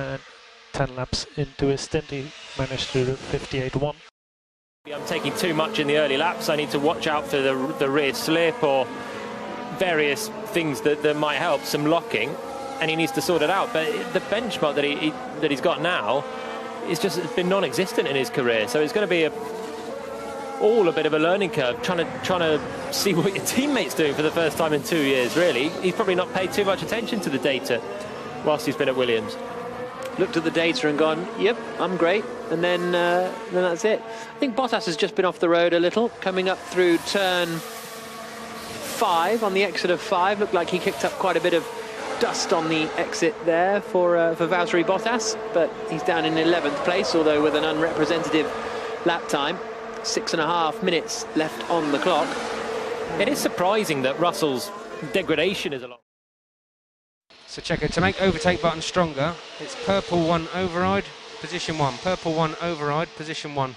And 10 laps into his stint, he managed to do 58.1. I'm taking too much in the early laps. I need to watch out for the rear slip or various things that might help, some locking, and he needs to sort it out. But the benchmark that he's got now is just it's been non-existent in his career. So it's going to be all a bit of a learning curve, trying to see what your teammate's doing for the first time in 2 years. Really, he's probably not paid too much attention to the data whilst he's been at Williams. Looked at the data and gone, yep, I'm great, and then that's it. I think Bottas has just been off the road a little, coming up through turn 5 on the exit of 5. Looked like he kicked up quite a bit of dust on the exit there for Valtteri Bottas, but he's down in 11th place, although with an unrepresentative lap time. 6.5 minutes left on the clock. It is surprising that Russell's degradation is a lot. So check it, to make overtake button stronger, it's purple 1 override, position 1, purple 1 override, position 1.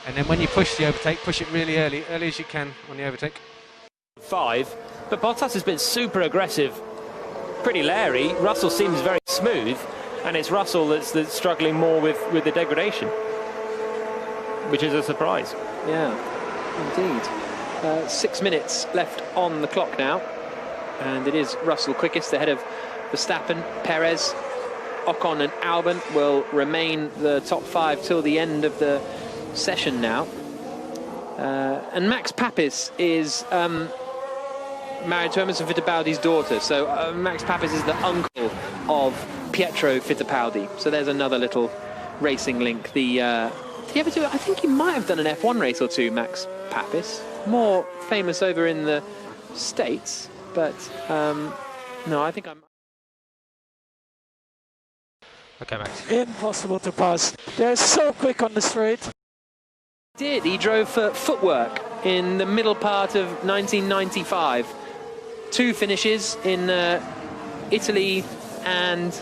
And then when you push the overtake, push it really early as you can on the overtake. 5, but Bottas has been super aggressive, pretty leery. Russell seems very smooth, and it's Russell that's struggling more with the degradation, which is a surprise. Yeah, indeed. 6 minutes left on the clock now, and it is Russell quickest ahead of Verstappen, Perez, Ocon and Albon will remain the top 5 till the end of the session now. And Max Papis is married to Emerson Fittipaldi's daughter, so Max Papis is the uncle of Pietro Fittipaldi. So there's another little racing link. Did he ever do it? I think he might have done an F1 race or two, Max Papis. More famous over in the States, but no, I think I'm... Okay, Max. Impossible to pass. They're so quick on the straight. He drove for Footwork in the middle part of 1995. 2 finishes in Italy and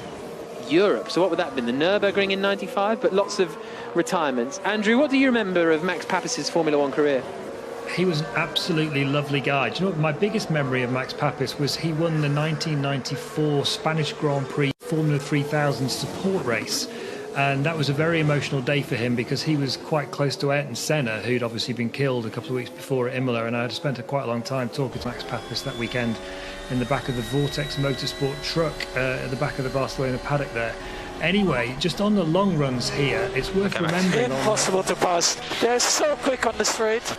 Europe. So what would that have been? The Nürburgring in 95, but lots of retirements. Andrew, what do you remember of Max Papis's Formula 1 career? He was an absolutely lovely guy. Do you know what my biggest memory of Max Papis was? He won the 1994 Spanish Grand Prix Formula 3000 support race. And that was a very emotional day for him because he was quite close to Ayrton Senna, who'd obviously been killed a couple of weeks before at Imola. And I had spent quite a long time talking to Max Papis that weekend in the back of the Vortex Motorsport truck at the back of the Barcelona paddock there. Anyway, just on the long runs here, it's worth remembering... Impossible to pass. They're so quick on the straight.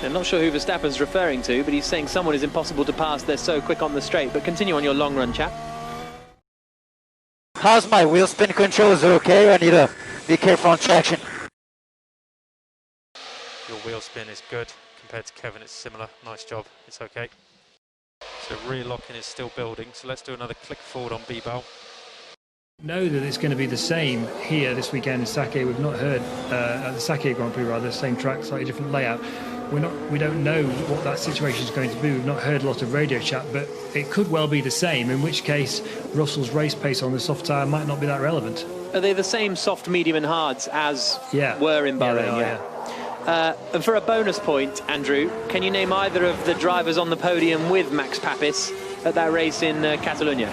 I'm not sure who Verstappen's referring to, but he's saying someone is impossible to pass. They're so quick on the straight. But continue on your long run, chap. How's my wheel spin control? Is it okay? I need to be careful on traction. Your wheel spin is good. Compared to Kevin, it's similar. Nice job. It's okay. So rear locking is still building. So let's do another click forward on B-Bow. Know that it's going to be the same here this weekend in Sakhir. We've not heard at the Sakhir Grand Prix, rather, same track, slightly different layout. We don't know what that situation is going to be. We've not heard a lot of radio chat, but it could well be the same, in which case Russell's race pace on the soft tyre might not be that relevant. Are they the same soft, medium and hards as were in Bahrain? Yeah. And for a bonus point, Andrew, can you name either of the drivers on the podium with Max Papis at that race in Catalonia?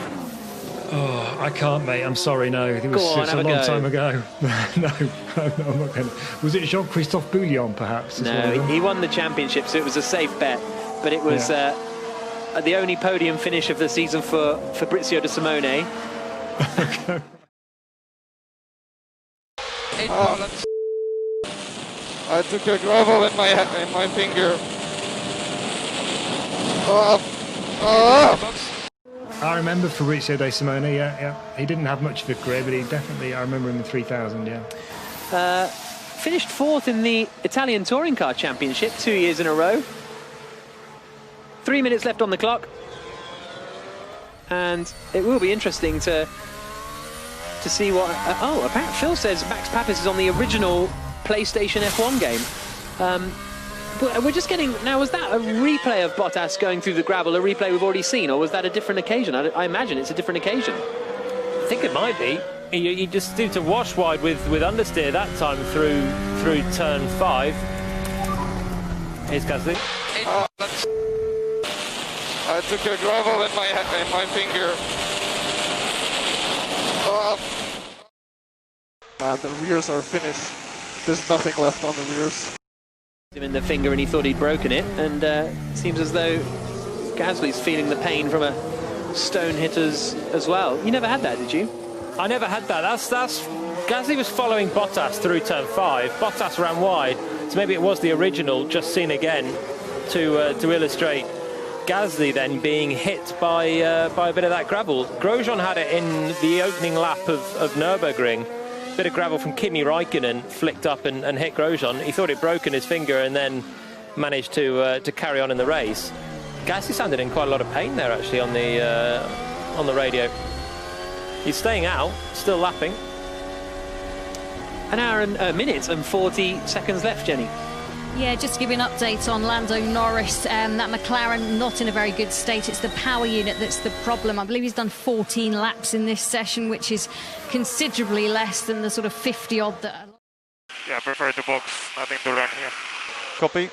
Oh, I can't, mate. I'm sorry, no. It was a long time ago. No, I'm not going to. Was it Jean-Christophe Bouillon, perhaps? No, he won the championship, so it was a safe bet. But it was the only podium finish of the season for Fabrizio De Simone. I took a gravel in my finger. I remember Fabrizio De Simone, yeah. He didn't have much of a career, but I remember him in 3000, yeah. Finished 4th in the Italian Touring Car Championship 2 years in a row. 3 minutes left on the clock. And it will be interesting to see what... apparently Phil says Max Papis is on the original PlayStation F1 game. But we're just getting... Now, was that a replay of Bottas going through the gravel, a replay we've already seen, or was that a different occasion? I imagine it's a different occasion. I think it might be. You just do to wash wide with understeer that time through turn 5. Here's Gasly. I took a gravel in my finger. Man, the rears are finished. There's nothing left on the rears. Him in the finger and he thought he'd broken it, and seems as though Gasly's feeling the pain from a stone hitters as well. You never had that, did you? I never had that. That's Gasly was following Bottas through turn 5. Bottas ran wide, so maybe it was the original, just seen again to illustrate Gasly then being hit by a bit of that gravel. Grosjean had it in the opening lap of Nürburgring. Bit of gravel from Kimi Räikkönen flicked up and hit Grosjean. He thought he'd broken his finger and then managed to carry on in the race. Gasly sounded in quite a lot of pain there actually on the radio. He's staying out, still lapping. An hour and a minute and 40 seconds left, Jenny. Yeah, just to give you an update on Lando Norris, that McLaren not in a very good state. It's the power unit that's the problem. I believe he's done 14 laps in this session, which is considerably less than the sort of 50-odd that... Yeah, I prefer the box, nothing to run here. Copy.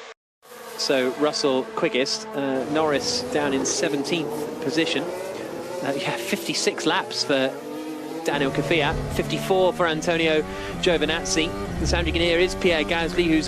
So Russell quickest, Norris down in 17th position. 56 laps for Daniel Kvyat, 54 for Antonio Giovinazzi. The sound you can hear is Pierre Gasly, who's